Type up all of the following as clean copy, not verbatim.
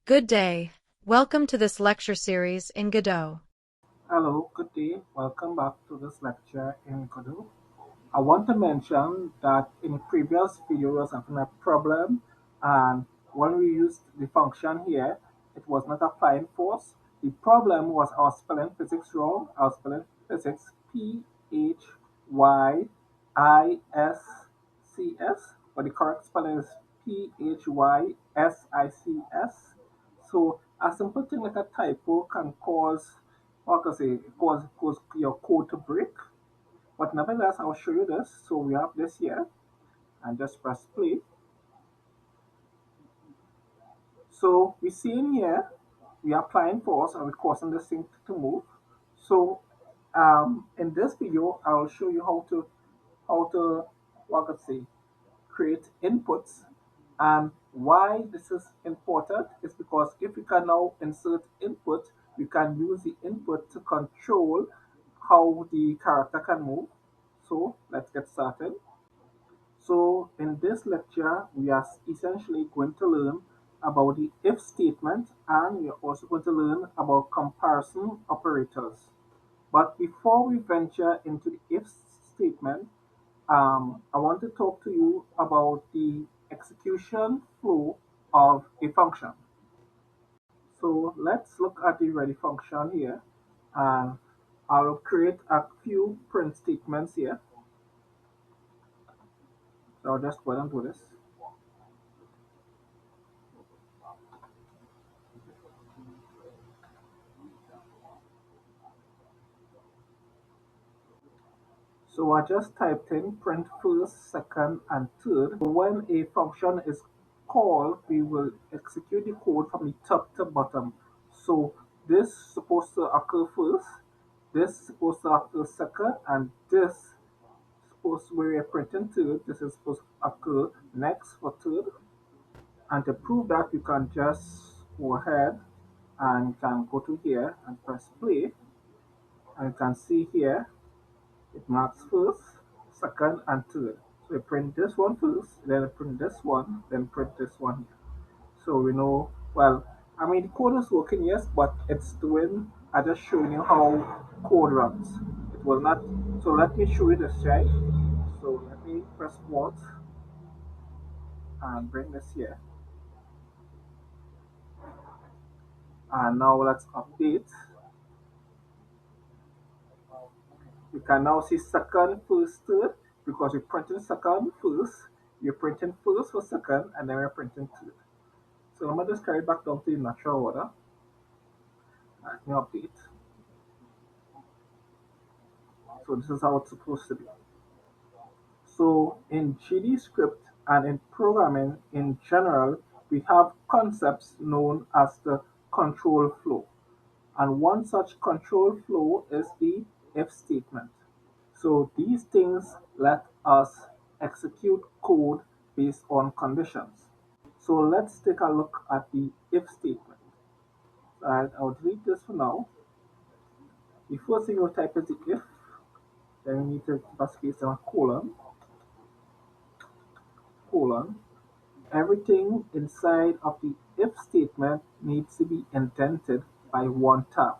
Good day. Welcome to this lecture series in Godot. Hello, good day. Welcome back to this lecture in Godot. I want to mention that in previous video we was having a problem, and when we used the function here, it was not applying force. The problem was I was spelling physics wrong. I was spelling physics Physics, but the correct spelling is Physics. So a simple thing like a typo can cause, what can I say, cause your code to break. But nevertheless, I'll show you this. So we have this here, and just press play. So we see in here, we are applying force and we're causing this thing to move. So in this video, I will show you how to what can I say, create inputs. And why this is important is because if we can now insert input, we can use the input to control how the character can move. So let's get started. So in this lecture, we are essentially going to learn about the if statement, and we are also going to learn about comparison operators. But before we venture into the if statement, I want to talk to you about the execution flow of a function. So let's look at the ready function here, and I'll create a few print statements here. So I'll just go ahead and do this. So I just typed in print first, second, and third. When a function is called, we will execute the code from the top to bottom. So this is supposed to occur first, this is supposed to occur second, and this is supposed to, where we are printing third, this is supposed to occur next for third. And to prove that, you can just go ahead and you can go to here and press play, and you can see here it marks first, second, and third. So we print this one first, then we print this one, then print this one here. So we know, well, I mean, the code is working, yes, but it's doing, I just showing you how code runs. It will not, so let me show you this, right? So let me press Alt and bring this here. And now let's update. You can now see second, first, third, because we're printing second first, we're printing first for second, and then we're printing third. So I'm gonna just carry it back down to the natural order. Let me update. So this is how it's supposed to be. So in GDScript and in programming in general, we have concepts known as the control flow. And one such control flow is the if statement. So these things let us execute code based on conditions. So let's take a look at the if statement. Right, I'll delete this for now. The first thing you'll type is the if, then we need to give a space and a colon. Everything inside of the if statement needs to be indented by one tab.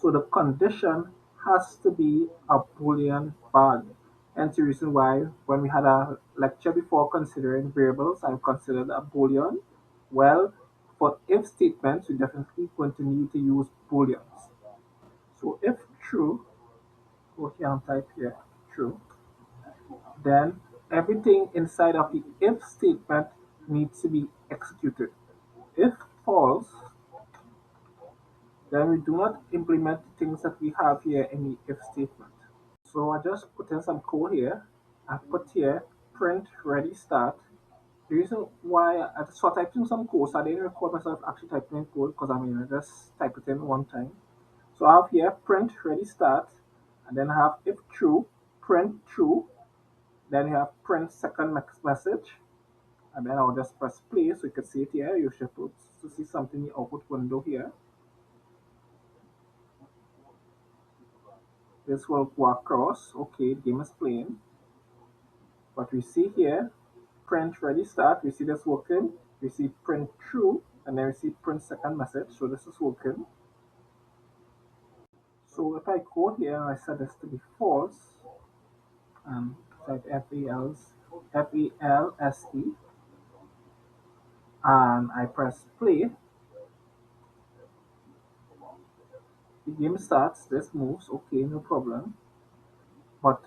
So the condition has to be a Boolean value. Hence the reason why when we had a lecture before considering variables, I considered a Boolean. Well, for if statements, we definitely going to need to use Booleans. So if true, go here and type here true, then everything inside of the if statement needs to be executed. If false, then we do not implement the things that we have here in the if statement. So I just put in some code here. I put here print ready start. The reason why I typed in some code, so I didn't record myself actually typing in code because I just type it in one time. So I have here print ready start, and then I have if true, print true, then you have print second message, and then I'll just press play so you can see it here. You should put to see something in the output window here. This will go across. Okay, the game is playing. But we see here, print ready start. We see this working. We see print true. and then we see print second message. So this is working. So if I go here and I set this to be false, and type FALSE, and I press play, the game starts, this moves, okay, no problem. But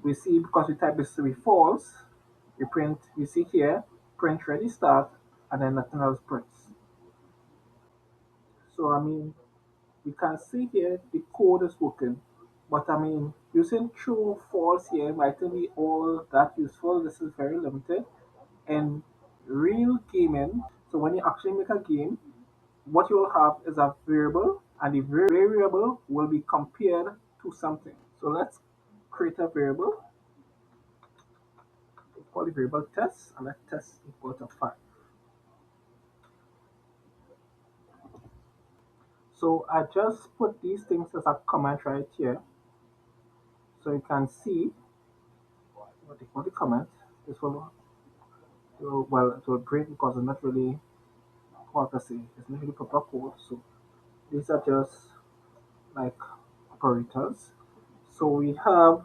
we see because we type this to be false, we see here, print ready start, and then nothing else prints. So I mean, we can see here the code is working. But I mean, using true false here mightn't be all that useful. This is very limited. In real gaming, so when you actually make a game, what you will have is a variable, and the variable will be compared to something. So let's create a variable. We call the variable test, and let test equal to 5. So I just put these things as a comment right here, so you can see what they call the comment. This will, well, it will break because it's not really, what I say, it's not really proper code. So these are just like operators. So we have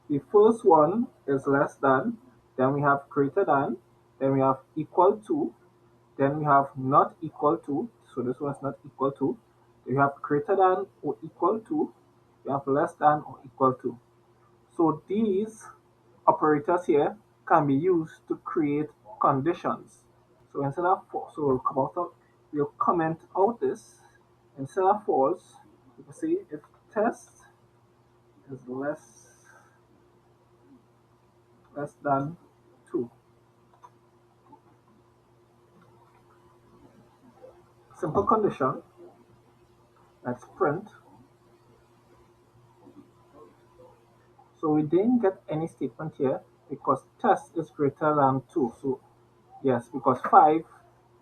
the first one is less than, then we have greater than, then we have equal to, then we have not equal to, so this one is not equal to, then we have greater than or equal to, we have less than or equal to. So these operators here can be used to create conditions. So instead of false, so we'll comment out this. Instead of false, you can say if test is less than 2. Simple condition, let's print. So we didn't get any statement here because test is greater than 2. So yes, because 5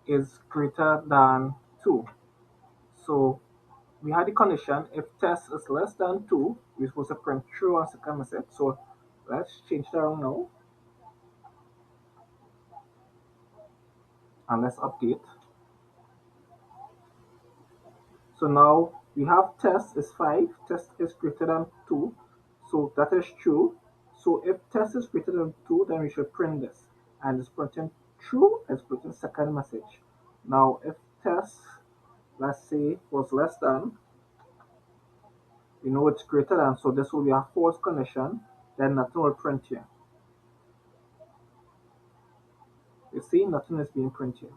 is greater than 2. So we had the condition if test is less than 2, we're supposed to print true on second message. So let's change that around now and let's update. So now we have test is 5, test is greater than 2. So that is true. So if test is greater than 2, then we should print this. And it's printing true, it's printing second message. Now if test, let's say, was less than, we know it's greater than, so this will be a false condition, then nothing will print here. You see, nothing is being printed.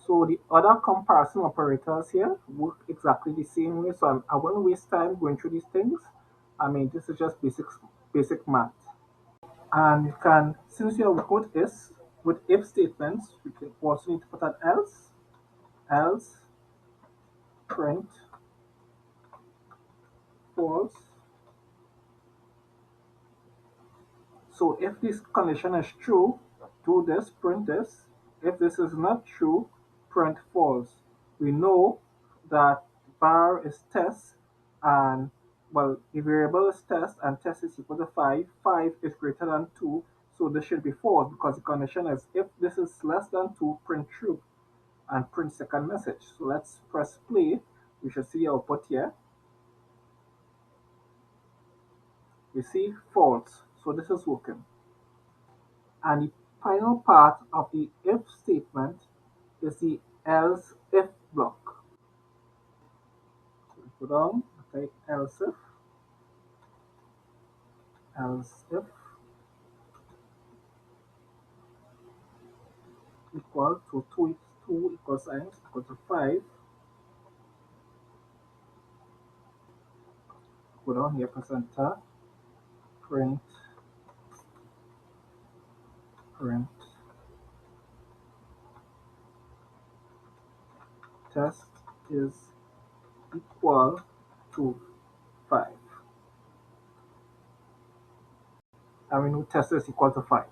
So the other comparison operators here work exactly the same way. So I won't waste time going through these things. I mean, this is just basic math. And you can, since you have code is with if statements, you can also need to put an else print false. So if this condition is true, do this, print this. If this is not true, print false. We know that var is test, and well, the variable is test, and test is equal to 5. 5 is greater than 2, so this should be false because the condition is if this is less than 2, print true and print second message. So let's press play. We should see the output here. We see false, so this is working. And the final part of the if statement is the else if block. So we go down, type else if equal to 2 equals signs equal to 5. Go down here, press enter, print, print, test is equal to 5. And we know test is equal to 5.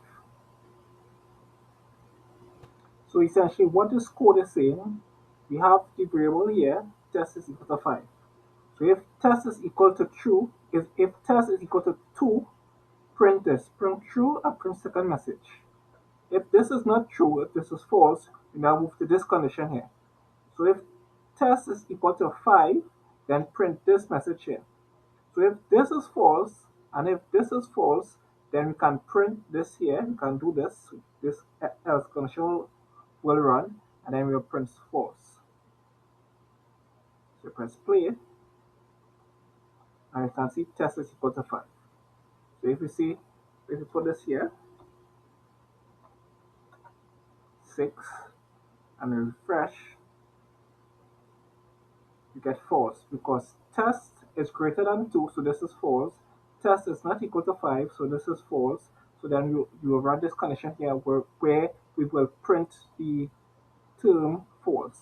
So essentially what this code is saying, we have the variable here, test is equal to 5. So if test is equal to true, if test is equal to 2, print this, print true and print second message. If this is not true, if this is false, we now move to this condition here. So if test is equal to 5, then print this message here. So if this is false, and if this is false, then we can print this here. We can do this. This else condition will run, and then we'll print false. So press play, and you can see test is equal to 5. So if you see, if you put this here, 6, and refresh, you get false because test is greater than 2, so this is false. Test is not equal to 5, so this is false. So then you will run this condition here where we will print the term false.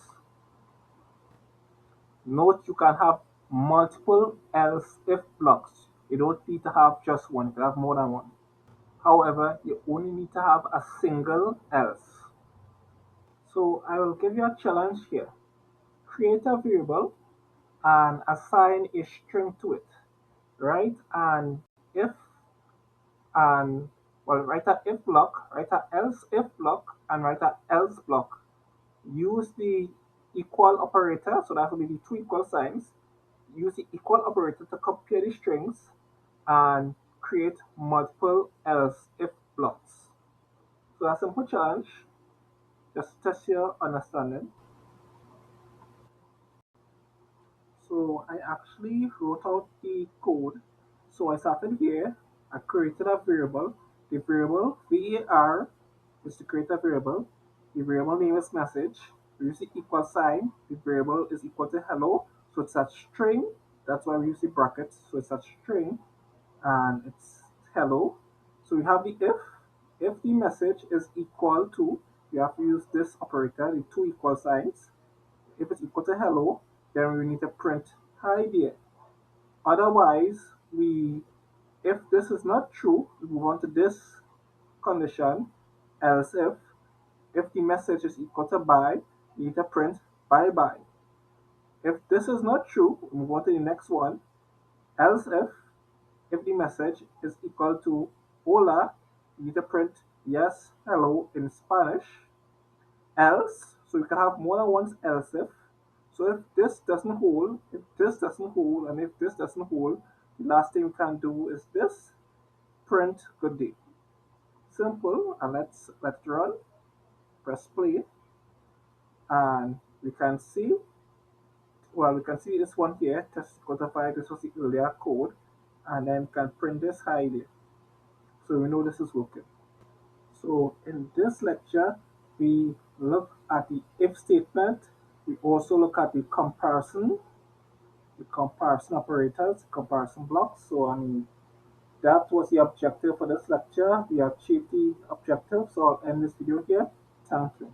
Note you can have multiple else if blocks. You don't need to have just one, you can have more than one. However, you only need to have a single else. So I will give you a challenge here. Create a variable and assign a string to it, right? And if and well, write a if block, write a else if block, and write a else block. Use the equal operator, so that will be the two equal signs. Use the equal operator to compare the strings and create multiple else if blocks. So a simple challenge, just test your understanding. So I actually wrote out the code. So I started here, I created a variable. The variable var is to create a variable. The variable name is message. We use the equal sign. The variable is equal to hello. So it's a string. That's why we use the brackets. So it's a string and it's hello. So we have the if. If the message is equal to, you have to use this operator, the two equal signs. If it's equal to hello, then we need to print hi there. Otherwise, if this is not true, we move on to this condition, else if the message is equal to bye, we need to print bye bye. If this is not true, we move on to the next one, else if the message is equal to hola, we need to print yes, hello in Spanish. Else, so you can have more than one else if. So if this doesn't hold, if this doesn't hold, and if this doesn't hold, the last thing we can do is this, print good day. Simple, and let's run, press play, and we can see, well, we can see this one here, test equal to 5, this was the earlier code, and then we can print this high there. So we know this is working. So in this lecture, we look at the if statement. We also look at the comparison operators, comparison blocks. So I mean, that was the objective for this lecture. We achieved the objective. So I'll end this video here. Thank you.